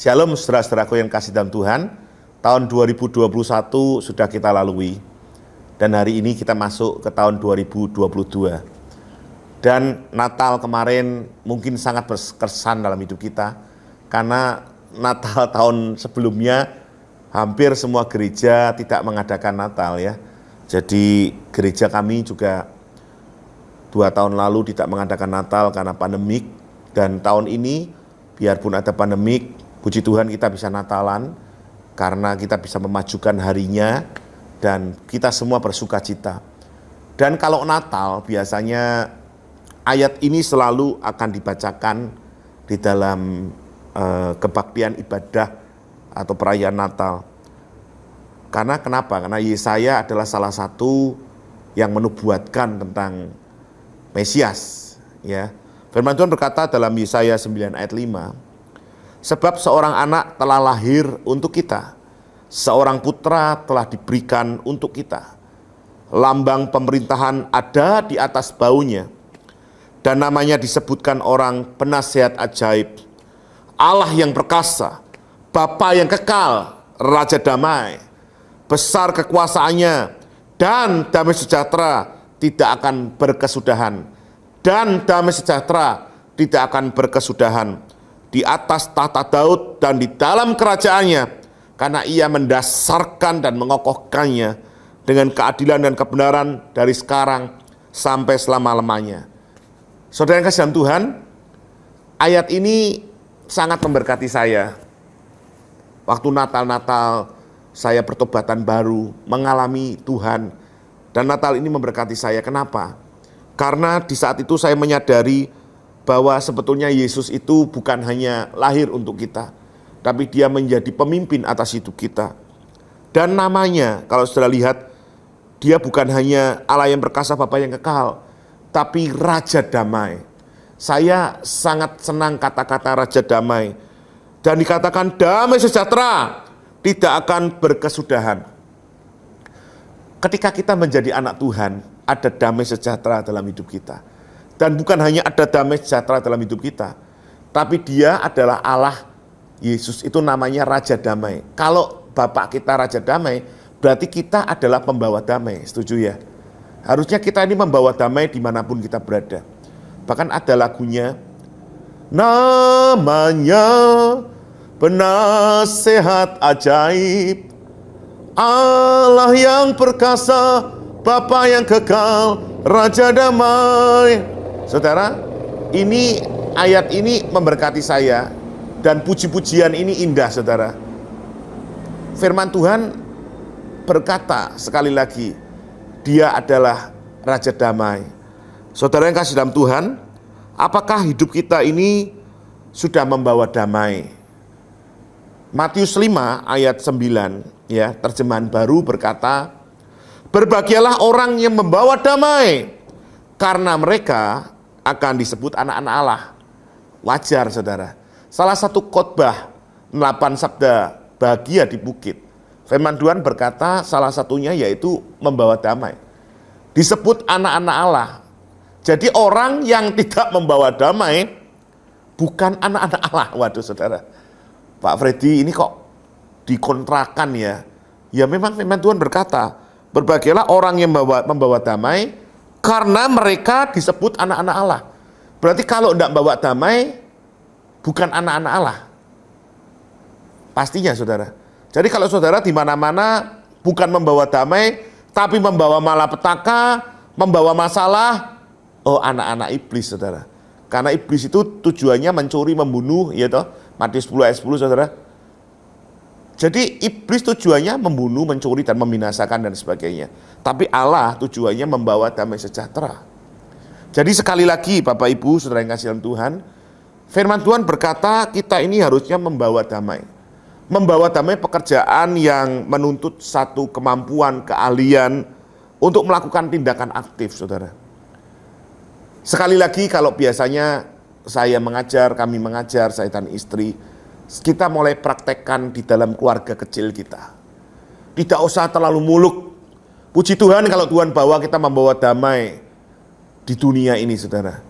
Shalom saudara-saudaraku yang kasih dalam Tuhan. Tahun 2021 sudah kita lalui. Dan hari ini kita masuk ke tahun 2022. Dan Natal kemarin mungkin sangat berkesan dalam hidup kita. Karena Natal tahun sebelumnya hampir semua gereja tidak mengadakan Natal ya. Jadi gereja kami juga 2 tahun lalu tidak mengadakan Natal karena pandemik. Dan tahun ini biarpun ada pandemik, puji Tuhan kita bisa Natalan karena kita bisa memajukan harinya dan kita semua bersuka cita. Dan kalau Natal biasanya ayat ini selalu akan dibacakan di dalam kebaktian ibadah atau perayaan Natal. Karena kenapa? Karena Yesaya adalah salah satu yang menubuatkan tentang Mesias. Ya. Firman Tuhan berkata dalam Yesaya 9 ayat 5, sebab seorang anak telah lahir untuk kita, seorang putra telah diberikan untuk kita. Lambang pemerintahan ada di atas baunya, dan namanya disebutkan orang penasihat ajaib, Allah yang perkasa, Bapa yang kekal, Raja damai. Besar kekuasaannya, dan damai sejahtera tidak akan berkesudahan. Dan damai sejahtera tidak akan berkesudahan di atas tahta Daud dan di dalam kerajaannya, karena ia mendasarkan dan mengokohkannya dengan keadilan dan kebenaran dari sekarang sampai selama-lamanya. Saudara yang kasih dalam Tuhan, ayat ini sangat memberkati saya. Waktu Natal-Natal saya pertobatan baru, mengalami Tuhan, dan Natal ini memberkati saya. Kenapa? Karena di saat itu saya menyadari bahwa sebetulnya Yesus itu bukan hanya lahir untuk kita, tapi dia menjadi pemimpin atas hidup kita. Dan namanya, kalau saudara lihat, dia bukan hanya Allah yang perkasa, Bapa yang kekal, tapi Raja damai. Saya sangat senang kata-kata Raja damai. Dan dikatakan damai sejahtera tidak akan berkesudahan. Ketika kita menjadi anak Tuhan, ada damai sejahtera dalam hidup kita. Dan bukan hanya ada damai sejahtera dalam hidup kita, tapi dia adalah Allah. Yesus itu namanya Raja damai. Kalau Bapak kita Raja damai, berarti kita adalah pembawa damai. Setuju ya? Harusnya kita ini membawa damai dimanapun kita berada. Bahkan ada lagunya, namanya penasehat ajaib, Allah yang perkasa, Bapa yang kekal, Raja damai. Saudara, ini ayat ini memberkati saya dan puji-pujian ini indah, saudara. Firman Tuhan berkata sekali lagi, dia adalah Raja damai. Saudara yang kasih dalam Tuhan, apakah hidup kita ini sudah membawa damai? Matius 5 ayat 9 ya, terjemahan baru berkata, berbahagialah orang yang membawa damai, karena mereka akan disebut anak-anak Allah. Wajar saudara. Salah satu khotbah 8 sabda bahagia di bukit, firman Tuhan berkata salah satunya yaitu membawa damai. Disebut anak-anak Allah. Jadi orang yang tidak membawa damai bukan anak-anak Allah. Waduh saudara, Pak Freddy ini kok dikontrakan ya. Ya memang firman Tuhan berkata, berbahagialah orang yang membawa damai, karena mereka disebut anak-anak Allah. Berarti kalau tidak bawa damai, bukan anak-anak Allah. Pastinya saudara. Jadi kalau saudara di mana-mana bukan membawa damai, tapi membawa malapetaka, membawa masalah, oh anak-anak iblis saudara. Karena iblis itu tujuannya mencuri, membunuh, ya toh. Matius 10 ayat 10 saudara. Jadi iblis tujuannya membunuh, mencuri, dan membinasakan dan sebagainya. Tapi Allah tujuannya membawa damai sejahtera. Jadi sekali lagi Bapak Ibu saudara yang kasih dalam Tuhan, firman Tuhan berkata kita ini harusnya membawa damai. Membawa damai pekerjaan yang menuntut satu kemampuan, keahlian untuk melakukan tindakan aktif saudara. Sekali lagi kalau biasanya saya mengajar, kami mengajar, saya dan istri, kita mulai praktekkan di dalam keluarga kecil kita. Tidak usah terlalu muluk. Puji Tuhan kalau Tuhan bawa kita membawa damai di dunia ini saudara.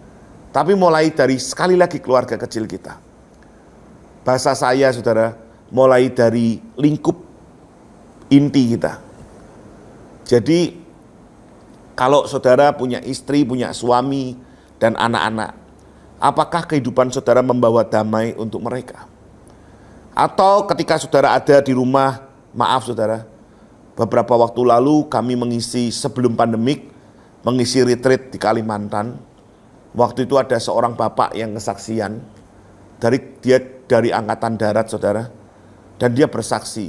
Tapi mulai dari sekali lagi keluarga kecil kita. bahasa saya saudara, mulai dari lingkup inti kita. Jadi kalau saudara punya istri, punya suami, dan anak-anak, apakah kehidupan saudara membawa damai untuk mereka? Atau ketika saudara ada di rumah, maaf saudara, beberapa waktu lalu kami mengisi sebelum pandemik, mengisi retreat di Kalimantan. Waktu itu ada seorang bapak yang kesaksian, dia dari Angkatan Darat saudara, dan dia bersaksi.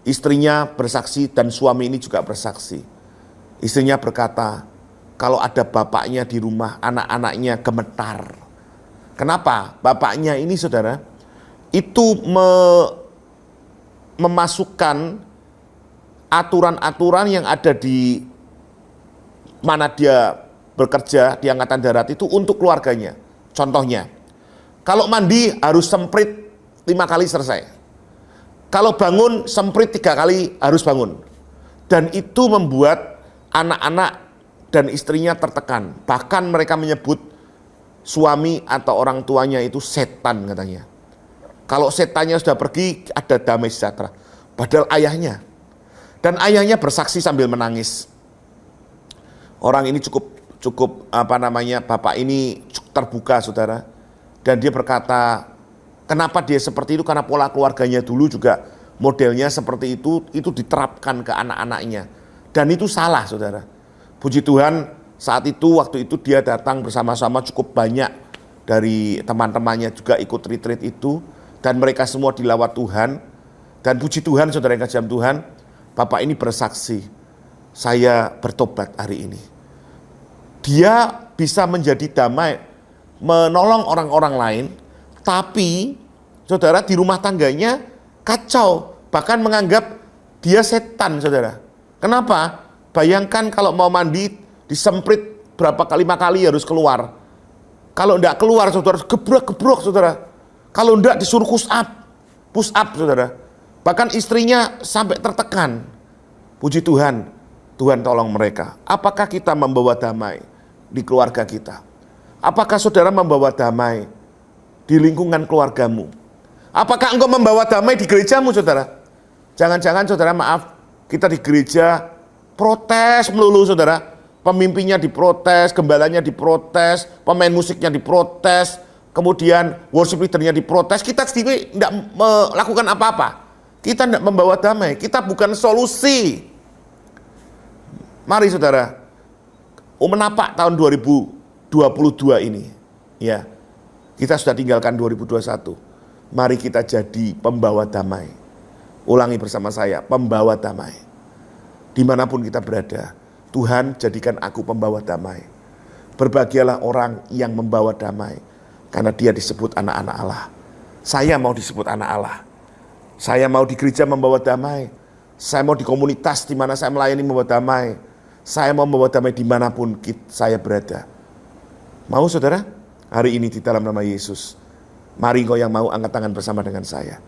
Istrinya bersaksi dan suami ini juga bersaksi. Istrinya berkata, kalau ada bapaknya di rumah, anak-anaknya gemetar. Kenapa? Bapaknya ini saudara, itu memasukkan aturan-aturan yang ada di mana dia bekerja di Angkatan Darat itu untuk keluarganya. Contohnya, kalau mandi harus semprit 5 kali selesai. Kalau bangun semprit 3 kali harus bangun. Dan itu membuat anak-anak dan istrinya tertekan. Bahkan mereka menyebut suami atau orang tuanya itu setan katanya. Kalau setannya sudah pergi, ada damai sejahtera. Padahal ayahnya. Dan ayahnya bersaksi sambil menangis. Orang ini cukup bapak ini terbuka saudara. Dan dia berkata, kenapa dia seperti itu? Karena pola keluarganya dulu juga modelnya seperti itu diterapkan ke anak-anaknya. Dan itu salah saudara. Puji Tuhan saat itu, waktu itu dia datang bersama-sama cukup banyak dari teman-temannya juga ikut retreat itu. Dan mereka semua dilawat Tuhan. Dan puji Tuhan saudara yang kasih Tuhan, bapak ini bersaksi, saya bertobat hari ini. Dia bisa menjadi damai, menolong orang-orang lain, tapi saudara di rumah tangganya kacau, bahkan menganggap dia setan saudara. Kenapa? Bayangkan kalau mau mandi disemprit berapa kali, 5 kali harus keluar. Kalau enggak keluar saudara, gebrok-gebrok saudara. Kalau enggak disuruh push up saudara. Bahkan istrinya sampai tertekan. Puji Tuhan, Tuhan tolong mereka. Apakah kita membawa damai di keluarga kita? Apakah saudara membawa damai di lingkungan keluargamu? Apakah engkau membawa damai di gerejamu saudara? Jangan-jangan saudara maaf, kita di gereja protes melulu saudara. Pemimpinnya diprotes, gembalanya diprotes, pemain musiknya diprotes, kemudian worship leadernya diprotes. Kita sendiri tidak melakukan apa-apa. Kita tidak membawa damai, kita bukan solusi. Mari saudara, menapak tahun 2022 ini, ya, kita sudah tinggalkan 2021. Mari kita jadi pembawa damai. Ulangi bersama saya, pembawa damai. Dimanapun kita berada, Tuhan jadikan aku pembawa damai. Berbahagialah orang yang membawa damai, karena dia disebut anak-anak Allah. Saya mau disebut anak Allah. Saya mau di gereja membawa damai. Saya mau di komunitas di mana saya melayani membawa damai. Saya mau membawa damai dimanapun saya berada. Mau saudara? Hari ini di dalam nama Yesus. Mari kau yang mau angkat tangan bersama dengan saya.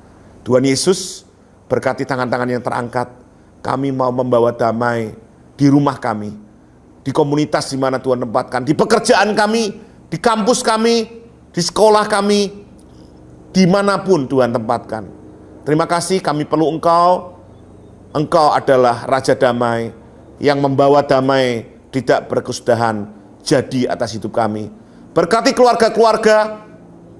Tuhan Yesus, berkati tangan-tangan yang terangkat. Kami mau membawa damai di rumah kami. Di komunitas di mana Tuhan tempatkan. Di pekerjaan kami, di kampus kami, di sekolah kami. Dimanapun Tuhan tempatkan. Terima kasih, kami perlu Engkau. Engkau adalah Raja Damai yang membawa damai tidak berkesudahan jadi atas hidup kami. Berkati keluarga-keluarga,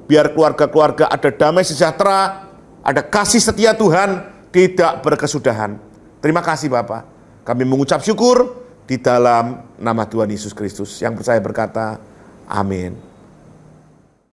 biar keluarga-keluarga ada damai sejahtera, ada kasih setia Tuhan tidak berkesudahan. Terima kasih Bapak. Kami mengucap syukur di dalam nama Tuhan Yesus Kristus. Yang percaya berkata, amin.